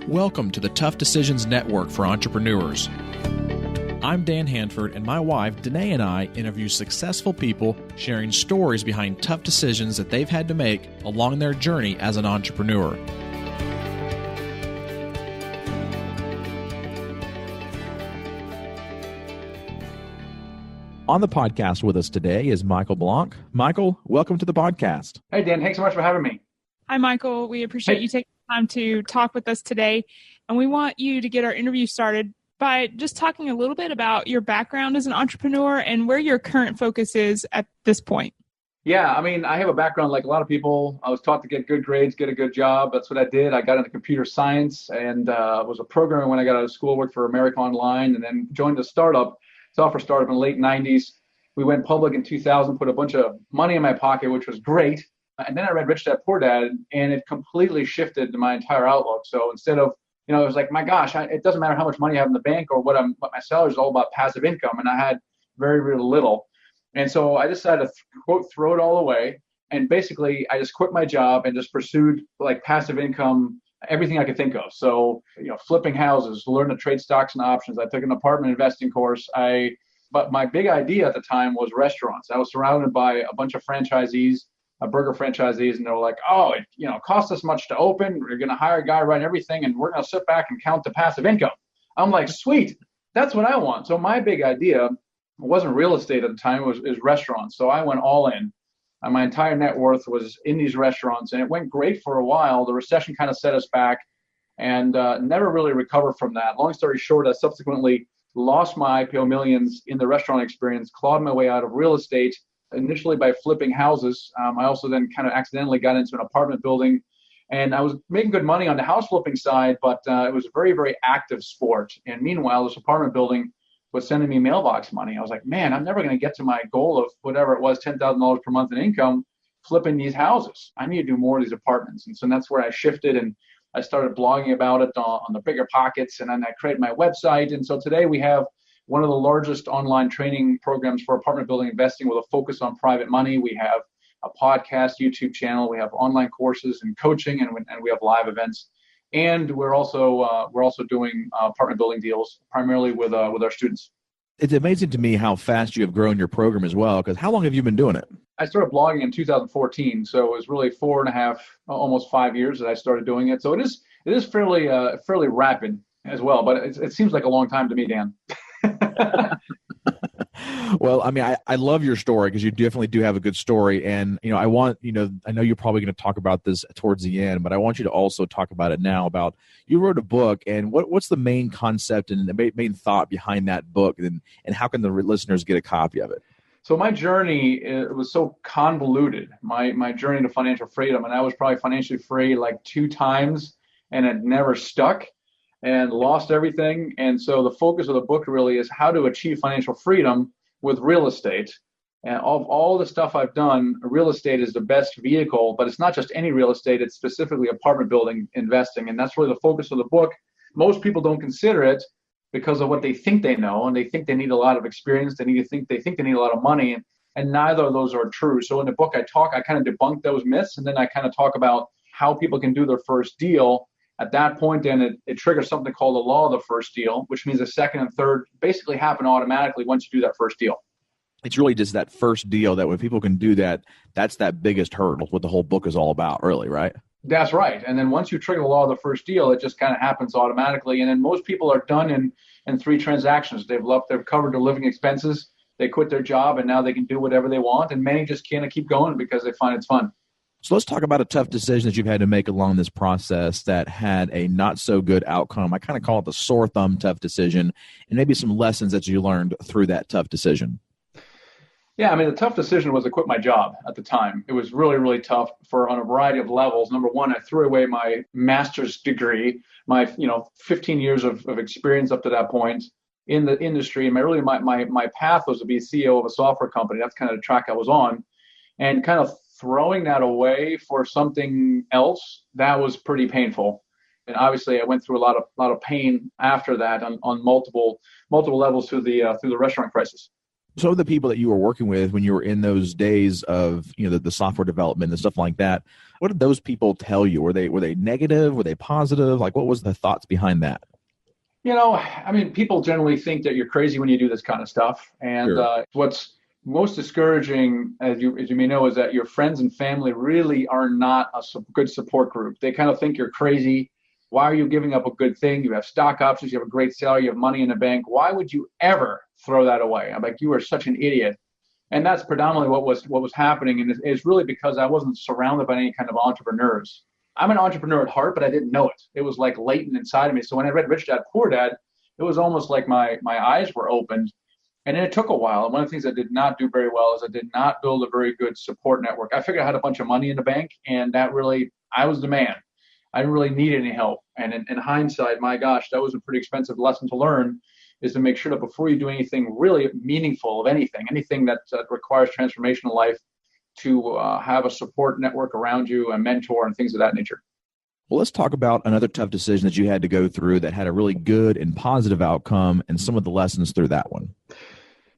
Welcome to the Tough Decisions Network for Entrepreneurs. I'm Dennae Handford, and my wife, Dennae, and I interview successful people sharing stories behind tough decisions that they've had to make along their journey as an entrepreneur. On the podcast with us today is Michael Blanc. Michael, welcome to the podcast. Hey, Dan. Thanks so much for having me. Hi, Michael. We appreciate you taking the time to talk with us today. And we want you to get our interview started by just talking a little bit about your background as an entrepreneur and where your current focus is at this point. Yeah, I have a background like a lot of people. I was taught to get good grades, get a good job. That's what I did. I got into computer science and was a programmer when I got out of school, worked for America Online, and then joined a software startup in the late 90s. We went public in 2000, put a bunch of money in my pocket, which was great. And then I read Rich Dad Poor Dad, and it completely shifted my entire outlook. So instead of, it was like, my gosh, it doesn't matter how much money I have in the bank or what my salary is, all about passive income. And I had very, very little. And so I decided to, quote, throw it all away. And basically, I just quit my job and just pursued like passive income, everything I could think of. So, flipping houses, learn to trade stocks and options. I took an apartment investing course. But my big idea at the time was restaurants. I was surrounded by a bunch of franchisees, burger franchisees, and they were like, oh, it costs us much to open. We're going to hire a guy, run everything, and we're going to sit back and count the passive income. I'm like, sweet, that's what I want. So my big idea wasn't real estate at the time, it was restaurants. So I went all in. My entire net worth was in these restaurants, and it went great for a while. The recession kind of set us back and never really recovered from that. Long story short, I subsequently lost my IPO millions in the restaurant experience, clawed my way out of real estate, initially by flipping houses. I also then kind of accidentally got into an apartment building, and I was making good money on the house flipping side, but it was a very, very active sport. And meanwhile, this apartment building was sending me mailbox money. I was like, man, I'm never going to get to my goal of whatever it was, $10,000 per month in income, flipping these houses. I need to do more of these apartments. And so that's where I shifted, and I started blogging about it on the Bigger Pockets, and then I created my website. And so today we have one of the largest online training programs for apartment building investing with a focus on private money. We have a podcast, YouTube channel. We have online courses and coaching, and we have live events. And we're also doing apartment building deals primarily with our students. It's amazing to me how fast you have grown your program as well, because how long have you been doing it? I started blogging in 2014, so it was really 4.5, almost 5 years that I started doing it. So it is fairly rapid as well, but it seems like a long time to me, Dan. Well, I love your story because you definitely do have a good story. And, I know you're probably going to talk about this towards the end, but I want you to also talk about it now about, you wrote a book, and what's the main concept and the main thought behind that book, and how can the listeners get a copy of it? So my journey, it was so convoluted, my journey to financial freedom. And I was probably financially free like 2 times, and it never stuck, and lost everything. And so the focus of the book really is how to achieve financial freedom with real estate. And of all the stuff I've done, real estate is the best vehicle, but it's not just any real estate, it's specifically apartment building investing. And that's really the focus of the book. Most people don't consider it because of what they think they know, and they think they need a lot of experience, they think they need a lot of money, and neither of those are true. So in the book I kind of debunk those myths, and then I kind of talk about how people can do their first deal. At that point, then it triggers something called the law of the first deal, which means the second and third basically happen automatically once you do that first deal. It's really just that first deal that when people can do that, that's that biggest hurdle, what the whole book is all about, really, right? That's right. And then once you trigger the law of the first deal, it just kind of happens automatically. And then most people are done in 3 transactions. They've covered their living expenses, they quit their job, and now they can do whatever they want. And many just can't keep going because they find it's fun. So let's talk about a tough decision that you've had to make along this process that had a not so good outcome. I kind of call it the sore thumb tough decision, and maybe some lessons that you learned through that tough decision. Yeah, the tough decision was to quit my job at the time. It was really, really tough on a variety of levels. Number one, I threw away my master's degree, my 15 years of experience up to that point in the industry. And my path was to be CEO of a software company. That's kind of the track I was on. And kind of throwing that away for something else, that was pretty painful. And obviously I went through a lot of pain after that on multiple levels through the restaurant crisis. So the people that you were working with when you were in those days of, the software development and stuff like that, what did those people tell you? Were they negative? Were they positive? Like, what was the thoughts behind that? People generally think that you're crazy when you do this kind of stuff. And Sure. What's most discouraging, as you may know, is that your friends and family really are not a good support group. They kind of think you're crazy. Why are you giving up a good thing? You have stock options, you have a great salary, you have money in the bank. Why would you ever throw that away? I'm like, you are such an idiot. And that's predominantly what was happening. And it's really because I wasn't surrounded by any kind of entrepreneurs. I'm an entrepreneur at heart, but I didn't know it. It was like latent inside of me. So when I read Rich Dad Poor Dad, it was almost like my eyes were opened. And it took a while. And one of the things I did not do very well is I did not build a very good support network. I figured I had a bunch of money in the bank, and that really, I was the man. I didn't really need any help. And in hindsight, my gosh, that was a pretty expensive lesson to learn, is to make sure that before you do anything really meaningful of anything that requires transformation in life, to have a support network around you, a mentor, and things of that nature. Well, let's talk about another tough decision that you had to go through that had a really good and positive outcome and some of the lessons through that one.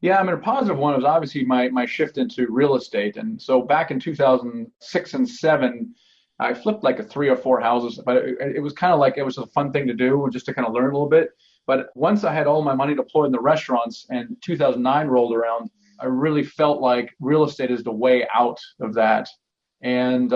Yeah, a positive one was obviously my shift into real estate. And so back in 2006 and 7, I flipped like 3 or 4 houses, but it was kind of like, it was a fun thing to do just to kind of learn a little bit. But once I had all my money deployed in the restaurants and 2009 rolled around, I really felt like real estate is the way out of that. And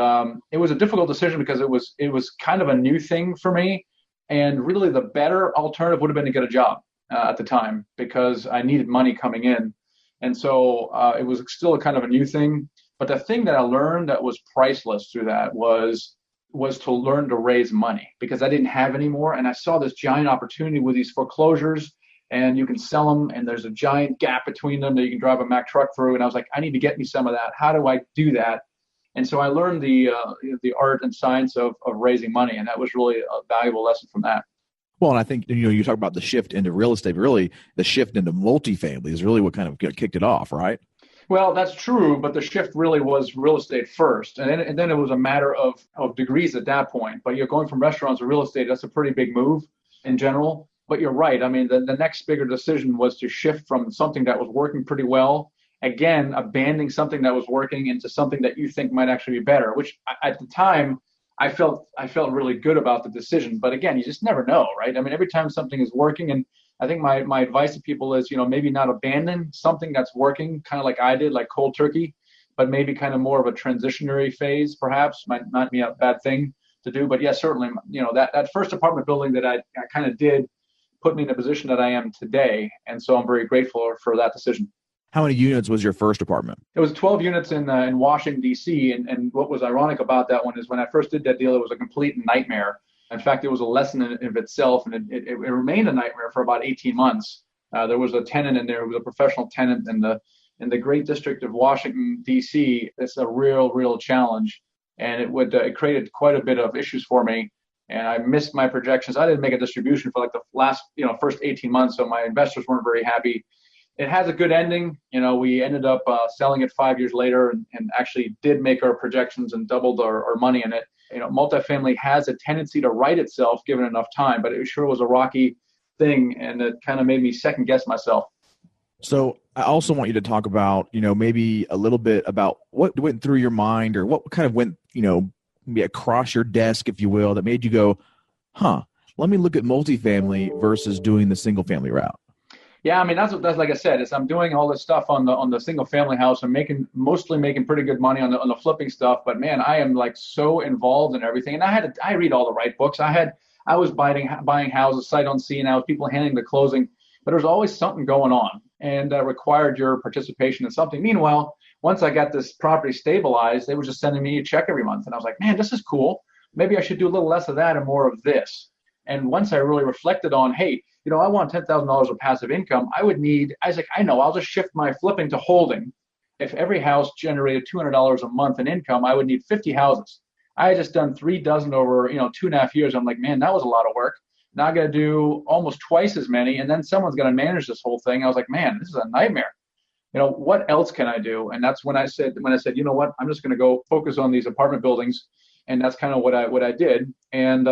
it was a difficult decision because it was kind of a new thing for me. And really the better alternative would have been to get a job at the time, because I needed money coming in. And so it was still a kind of a new thing. But the thing that I learned that was priceless through that was to learn to raise money, because I didn't have any more. And I saw this giant opportunity with these foreclosures, and you can sell them, and there's a giant gap between them that you can drive a Mack truck through. And I was like, I need to get me some of that. How do I do that? And so I learned the art and science of raising money. And that was really a valuable lesson from that. Well, and I think, you talk about the shift into real estate, but really the shift into multifamily is really what kind of kicked it off, right? Well, that's true, but the shift really was real estate first. And then it was a matter of degrees at that point. But you're going from restaurants to real estate, that's a pretty big move in general. But you're right. The next bigger decision was to shift from something that was working pretty well, again, abandoning something that was working into something that you think might actually be better, which at the time, I felt really good about the decision. But again, you just never know, right? Every time something is working, and I think my advice to people is, maybe not abandon something that's working, kind of like I did, like cold turkey, but maybe kind of more of a transitionary phase, perhaps. Might not be a bad thing to do. But yes, certainly, that first apartment building that I kind of did put me in the position that I am today. And so I'm very grateful for that decision. How many units was your first apartment? It was 12 units in Washington, D.C. And what was ironic about that one is when I first did that deal, it was a complete nightmare. In fact, it was a lesson in itself, and it remained a nightmare for about 18 months. There was a tenant in there who was a professional tenant in the great district of Washington, D.C. It's a real challenge. And it created quite a bit of issues for me. And I missed my projections. I didn't make a distribution for like the last, first 18 months. So my investors weren't very happy. It has a good ending. We ended up selling it 5 years later and actually did make our projections and doubled our money in it. Multifamily has a tendency to right itself given enough time, but it sure was a rocky thing, and it kind of made me second guess myself. So I also want you to talk about, maybe a little bit about what went through your mind, or what kind of went, maybe across your desk, if you will, that made you go, let me look at multifamily versus doing the single family route. Yeah, that's like I said, is I'm doing all this stuff on the single family house. I'm mostly making pretty good money on the flipping stuff, but man, I am like so involved in everything. And I read all the right books. I was buying houses sight unseen. I was people handling the closing, but there's always something going on, and that required your participation in something. Meanwhile, once I got this property stabilized, they were just sending me a check every month, and I was like, man, this is cool. Maybe I should do a little less of that and more of this. And once I really reflected on, hey, I want $10,000 of passive income, I was like, I know, I'll just shift my flipping to holding. If every house generated $200 a month in income, I would need 50 houses. I had just done 3 dozen over, 2.5 years. I'm like, man, that was a lot of work. Now I got to do almost twice as many, and then someone's going to manage this whole thing. I was like, man, this is a nightmare. What else can I do? And that's when I said, you know what, I'm just going to go focus on these apartment buildings, and that's kind of what I did. And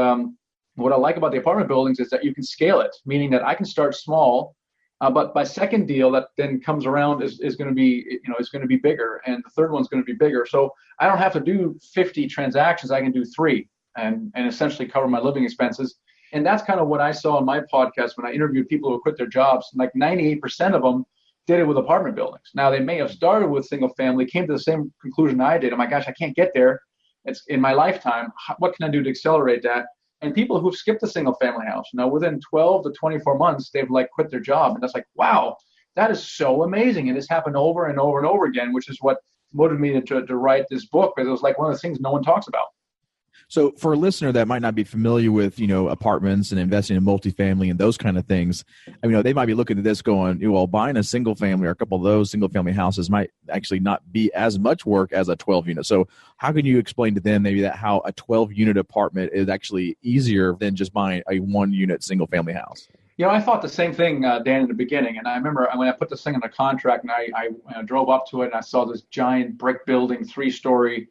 what I like about the apartment buildings is that you can scale it, meaning that I can start small But my second deal that then comes around is going to be, is going to be bigger, and the third one's going to be bigger. So I don't have to do 50 transactions. I can do 3 and essentially cover my living expenses. And that's kind of what I saw in my podcast when I interviewed people who quit their jobs. Like 98% of them did it with apartment buildings. Now, they may have started with single family, came to the same conclusion I did. Oh my gosh, I can't get there. It's in my lifetime. What can I do to accelerate that? And people who've skipped a single family house, within 12 to 24 months, they've quit their job. And that's wow, that is so amazing. And it's happened over and over and over again, which is what motivated me to write this book, because it was one of the things no one talks about. So for a listener that might not be familiar with, apartments and investing in multifamily and those kind of things, they might be looking at this going, well, buying a single family or a couple of those single family houses might actually not be as much work as a 12 unit. So how can you explain to them maybe that how a 12 unit apartment is actually easier than just buying a 1 unit single family house? I thought the same thing, Dan, in the beginning. And I remember when I put this thing in the contract and I drove up to it and I saw this giant brick building, 3-story.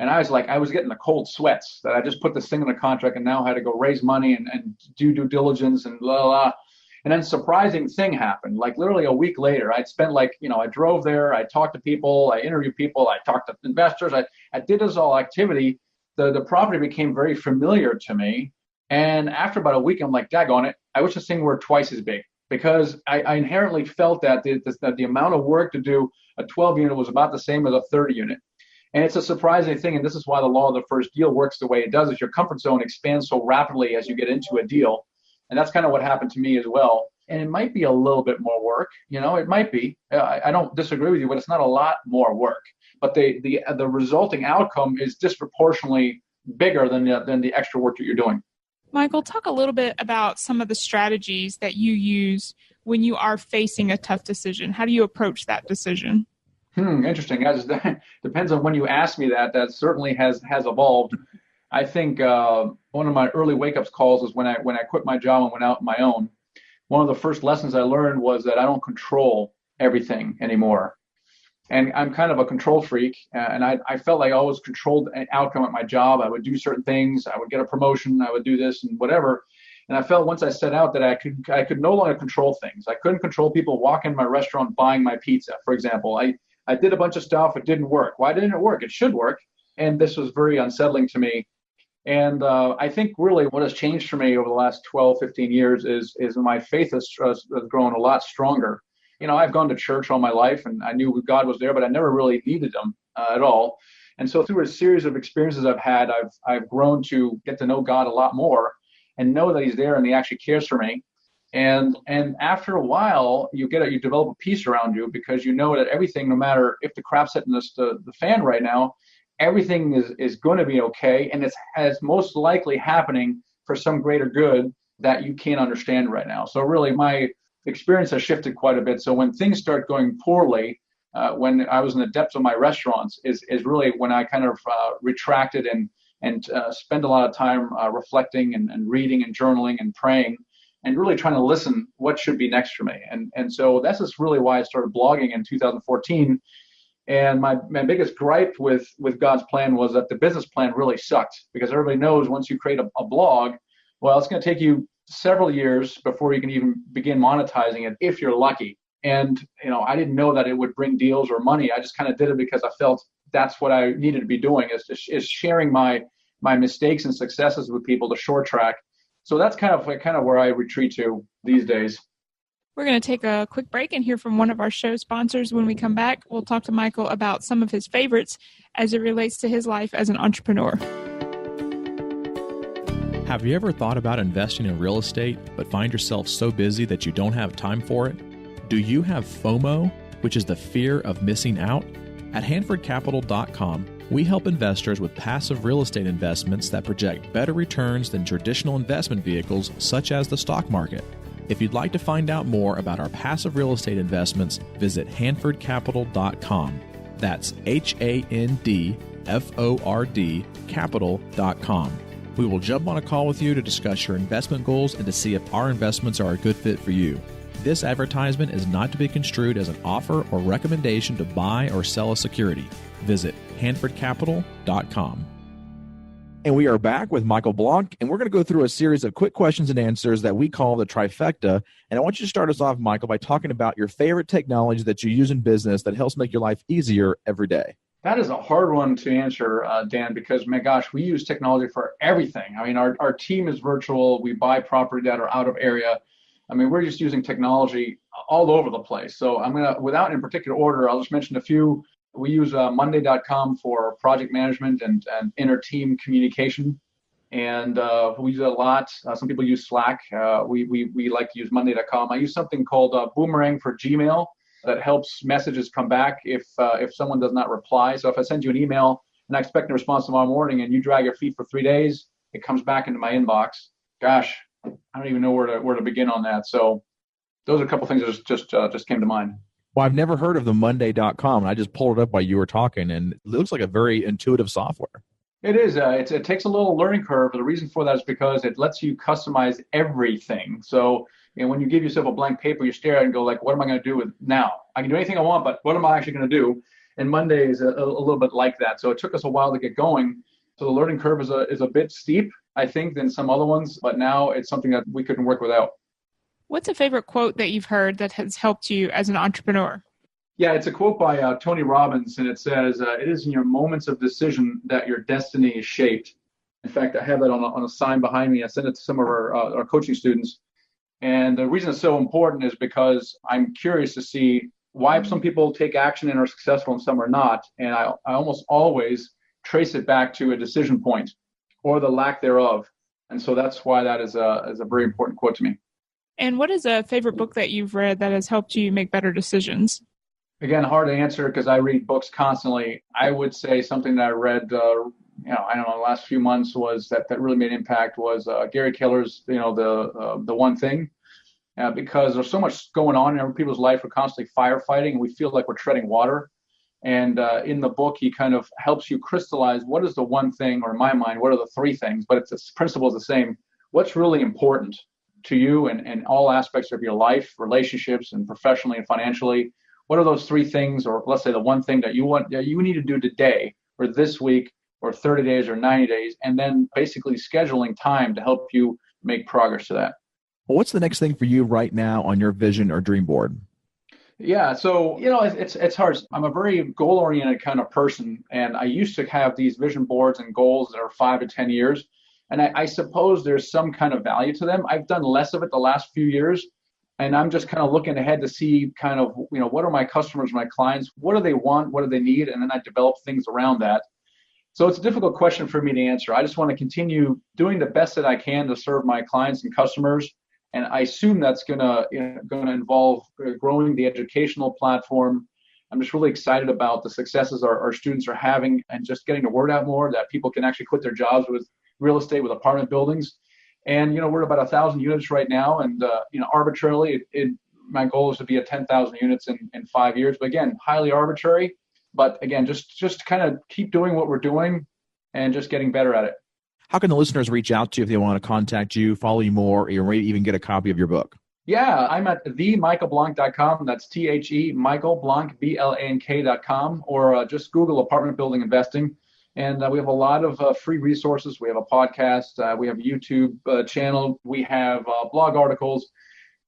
And I was getting the cold sweats that I just put this thing in the contract and now had to go raise money and do due diligence and blah, blah. And then surprising thing happened. Literally a week later, I'd spent I drove there, I talked to people, I interviewed people, I talked to investors, I did this all activity. The property became very familiar to me. And after about a week, I'm daggone it, I wish this thing were twice as big, because I inherently felt that the amount of work to do a 12 unit was about the same as a 30 unit. And it's a surprising thing, and this is why the law of the first deal works the way it does, is your comfort zone expands so rapidly as you get into a deal. And that's kind of what happened to me as well. And it might be a little bit more work, it might be. I don't disagree with you, but it's not a lot more work. But the resulting outcome is disproportionately bigger than the extra work that you're doing. Michael, talk a little bit about some of the strategies that you use when you are facing a tough decision. How do you approach that decision? Interesting. Depends on when you ask me that. That certainly has evolved. I think one of my early wake-up calls was when I quit my job and went out on my own. One of the first lessons I learned was that I don't control everything anymore. And I'm kind of a control freak, and I felt like I always controlled an outcome at my job. I would do certain things. I would get a promotion. I would do this and whatever. And I felt once I set out that I could no longer control things. I couldn't control people walking in my restaurant buying my pizza, for example. I did a bunch of stuff. It didn't work. Why didn't it work? It should work. And this was very unsettling to me. And I think really what has changed for me over the last 12, 15 years is my faith has grown a lot stronger. I've gone to church all my life, and I knew God was there, but I never really needed him at all. And so through a series of experiences I've had, I've grown to get to know God a lot more and know that he's there and he actually cares for me. And after a while, you develop a peace around you, because you know that everything, no matter if the crap's hitting the fan right now, everything is going to be okay, and it's most likely happening for some greater good that you can't understand right now. So really, my experience has shifted quite a bit. So when things start going poorly, when I was in the depths of my restaurants, is really when I kind of retracted and spend a lot of time reflecting and reading and journaling and praying, and really trying to listen what should be next for me. And so that's just really why I started blogging in 2014. And my biggest gripe with God's plan was that the business plan really sucked, because everybody knows once you create a blog, well, it's going to take you several years before you can even begin monetizing it, if you're lucky. And, I didn't know that it would bring deals or money. I just kind of did it because I felt that's what I needed to be doing, is sharing my mistakes and successes with people, the short track. So that's kind of where I retreat to these days. We're going to take a quick break and hear from one of our show sponsors. When we come back, we'll talk to Michael about some of his favorites as it relates to his life as an entrepreneur. Have you ever thought about investing in real estate, but find yourself so busy that you don't have time for it? Do you have FOMO, which is the fear of missing out? At HanfordCapital.com, we help investors with passive real estate investments that project better returns than traditional investment vehicles such as the stock market. If you'd like to find out more about our passive real estate investments, visit HanfordCapital.com. That's HANDFORD Capital.com. We will jump on a call with you to discuss your investment goals and to see if our investments are a good fit for you. This advertisement is not to be construed as an offer or recommendation to buy or sell a security. Visit HanfordCapital.com. And we are back with Michael Blanc, and we're going to go through a series of quick questions and answers that we call the trifecta. And I want you to start us off, Michael, by talking about your favorite technology that you use in business that helps make your life easier every day. That is a hard one to answer, Dan, because, my gosh, we use technology for everything. I mean, our team is virtual. We buy property that are out of area. I mean, we're just using technology all over the place. So I'm going to, without in particular order, I'll just mention a few. We use Monday.com for project management and inter-team communication. And we use it a lot. Some people use Slack. We like to use Monday.com. I use something called Boomerang for Gmail that helps messages come back if someone does not reply. So if I send you an email and I expect a response tomorrow morning and you drag your feet for 3 days, it comes back into my inbox. Gosh, I don't even know where to begin on that. So those are a couple things that just came to mind. Well, I've never heard of the Monday.com, and I just pulled it up while you were talking, and it looks like a very intuitive software. It is. It takes a little learning curve. The reason for that is because it lets you customize everything. So when you give yourself a blank paper, you stare at it and go, like, what am I going to do with now? I can do anything I want, but what am I actually going to do? And Monday is a little bit like that. So it took us a while to get going. So the learning curve is a bit steep, I think, than some other ones. But now it's something that we couldn't work without. What's a favorite quote that you've heard that has helped you as an entrepreneur? Yeah, it's a quote by Tony Robbins, and it says, it is in your moments of decision that your destiny is shaped. In fact, I have that on a sign behind me. I sent it to some of our coaching students. And the reason it's so important is because I'm curious to see why some people take action and are successful and some are not. And I almost always trace it back to a decision point or the lack thereof. And so that's why that is a very important quote to me. And what is a favorite book that you've read that has helped you make better decisions? Again, hard to answer because I read books constantly. I would say something that I read, I don't know, the last few months was that really made an impact was Gary Keller's, the One Thing, because there's so much going on in people's life. We're constantly firefighting and we feel like we're treading water. And in the book, he kind of helps you crystallize what is the one thing, or in my mind, what are the three things, but the principle is the same. What's really important to you and all aspects of your life, relationships and professionally and financially? What are those three things, or let's say the one thing that you need to do today or this week or 30 days or 90 days, and then basically scheduling time to help you make progress to that. Well, what's the next thing for you right now on your vision or dream board? Yeah, so, it's hard. I'm a very goal-oriented kind of person, and I used to have these vision boards and goals that are 5 to 10 years, and I suppose there's some kind of value to them. I've done less of it the last few years. And I'm just kind of looking ahead to see kind of, what are my customers, my clients, what do they want, what do they need? And then I develop things around that. So it's a difficult question for me to answer. I just want to continue doing the best that I can to serve my clients and customers. And I assume that's going to involve growing the educational platform. I'm just really excited about the successes our students are having and just getting the word out more that people can actually quit their jobs with real estate, with apartment buildings. And, we're about 1,000 units right now. And, arbitrarily, my goal is to be at 10,000 units in 5 years. But again, highly arbitrary. But again, just kind of keep doing what we're doing and just getting better at it. How can the listeners reach out to you if they want to contact you, follow you more, or maybe even get a copy of your book? Yeah, I'm at themichaelblanc.com. That's THE Michael Blanc, BLANK.com, or just Google apartment building investing. And we have a lot of free resources. We have a podcast. We have a YouTube channel. We have blog articles.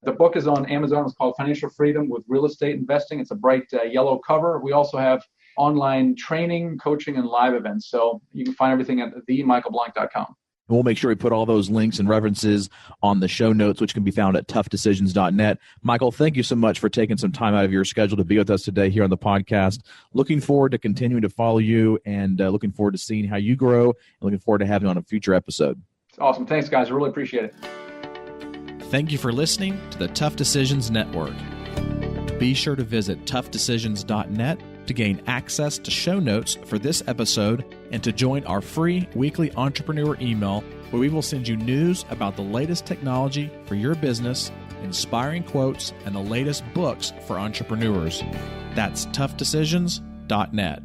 The book is on Amazon. It's called Financial Freedom with Real Estate Investing. It's a bright yellow cover. We also have online training, coaching, and live events. So you can find everything at themichaelblanc.com. We'll make sure we put all those links and references on the show notes, which can be found at toughdecisions.net. Michael, thank you so much for taking some time out of your schedule to be with us today here on the podcast. Looking forward to continuing to follow you and looking forward to seeing how you grow and looking forward to having you on a future episode. Awesome. Thanks, guys. I really appreciate it. Thank you for listening to the Tough Decisions Network. Be sure to visit toughdecisions.net to gain access to show notes for this episode and to join our free weekly entrepreneur email where we will send you news about the latest technology for your business, inspiring quotes, and the latest books for entrepreneurs. That's toughdecisions.net.